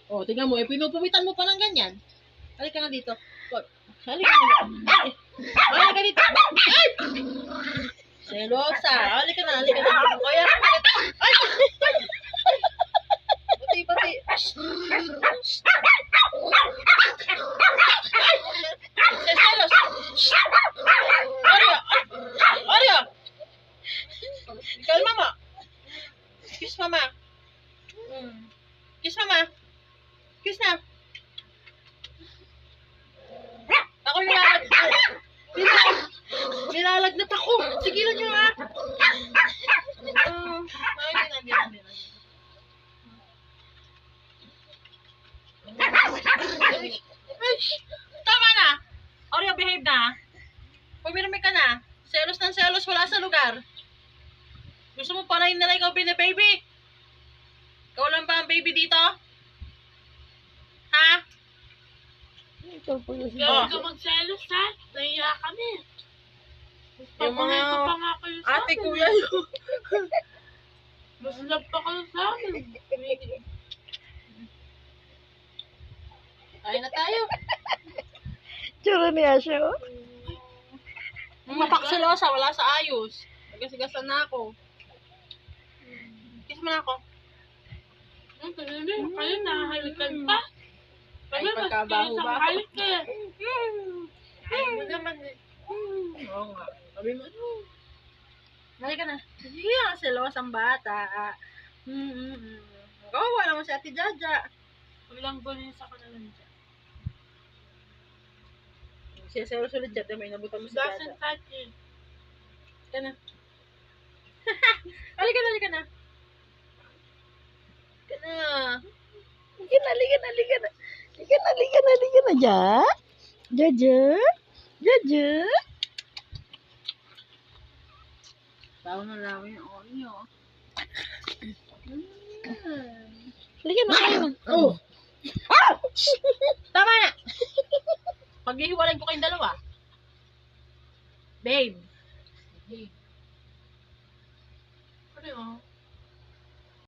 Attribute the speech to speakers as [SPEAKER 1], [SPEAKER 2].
[SPEAKER 1] Oh, tingnan mo, pinupuwitan mo pa ng ganyan. Halika nga dito. Halika nga. Ay! Halika dito. Ay! Selosa. Halika na, halika na. Kaya, ay! Pati. Selos. Arya! Kalma mo. Kiss mama. Kiss mama. Kiss na. Ako nilalagnat ako. Sigilan nyo ha. Tama na. Oreo, behave na. Pumirmi ka na. Selos ng selos, wala sa lugar. Gusto mo palayin na ikaw baby? Ikaw lang ba ang baby dito? Ha?
[SPEAKER 2] Ito po yung
[SPEAKER 3] Huwag ka magselos ha. Nahiya kami.
[SPEAKER 1] Yung mga
[SPEAKER 3] Pa nga kayo sa
[SPEAKER 1] ate
[SPEAKER 3] amin.
[SPEAKER 1] kuya yun.
[SPEAKER 3] Mas love pa kayo sa amin.
[SPEAKER 1] Kain na tayo.
[SPEAKER 2] tsura ni Asha, oh.
[SPEAKER 1] Mapakselosa, wala sa ayos. Nagasigasan na ako. Kiss mo na ako.
[SPEAKER 3] Kayo nahalikan pa.
[SPEAKER 1] Ay,
[SPEAKER 3] Kayo
[SPEAKER 1] pagkabaho
[SPEAKER 3] mas
[SPEAKER 1] ba ako?
[SPEAKER 3] halik eh.
[SPEAKER 1] Ay mo naman eh. Oo nga. Sabi mo, halika na. Sige nga, selosang bata. Kawawa naman si Ate Jaja.
[SPEAKER 3] Walang gunin sa kanalan dyan.
[SPEAKER 1] Siya selos ulit dyan, may nabutan mo si Jaja.
[SPEAKER 3] Doesn't touch it.
[SPEAKER 1] Halika na. Halika na. Halika na,
[SPEAKER 2] Halika na, Jaja.
[SPEAKER 1] Tao na lang yung onyo.
[SPEAKER 2] Halika na.
[SPEAKER 1] Oh! Tama na! Paghihiwalay ko kayong dalawa. Babe.
[SPEAKER 3] Ano yun?